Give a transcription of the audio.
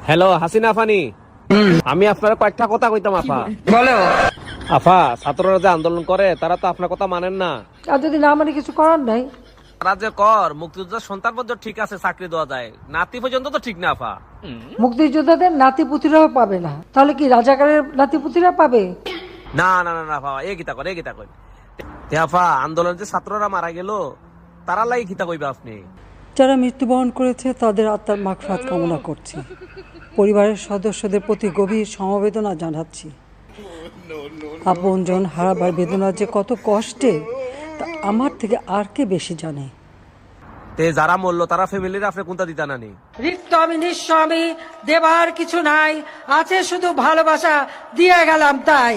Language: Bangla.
হ্যালো হাসিনা আফানি, আমি আপনার কয়েকটা কথা কইতাম আফা। বলো। আফা, ছাত্ররা যে আন্দোলন করে তারা তো আপনার কথা মানেন না। আর যদি না মানে কিছু করার নাই। তারা যে কর মুক্তিযোদ্ধার সন্তান পর্যন্ত ঠিক আছে, চাকরি দেওয়া যায়, নাতি পর্যন্ত তো ঠিক না আফা। মুক্তিযোদ্ধাদের নাতিপুতিরাও পাবে না, তাহলে কি রাজাকারের নাতিপুতিরা পাবে? না না না না আফা, এ গীতা কর, এ গীতা কর। তে আফা, আন্দোলন যে ছাত্ররা মারা গেল তারা লাই গীতা কইবা আপনি? যারা মৃত্যুবরণ করেছে তাদের আত্মার মাগফিরাত কামনা করছি। পরিবারের সদস্যদের প্রতি গভীর সমবেদনা জানাচ্ছি। আপনজন হারাবার বেদনা যে কত কষ্টে তা আমার থেকে আর কে বেশি জানে। তে যারা মরলো তারা ফ্যামিলির আপনি কোনটা দিতা নানি? রিক্ত আমি নিঃস্ব, আমি দেবার কিছু নাই, আছে শুধু ভালোবাসা, দিয়ে গেলাম তাই।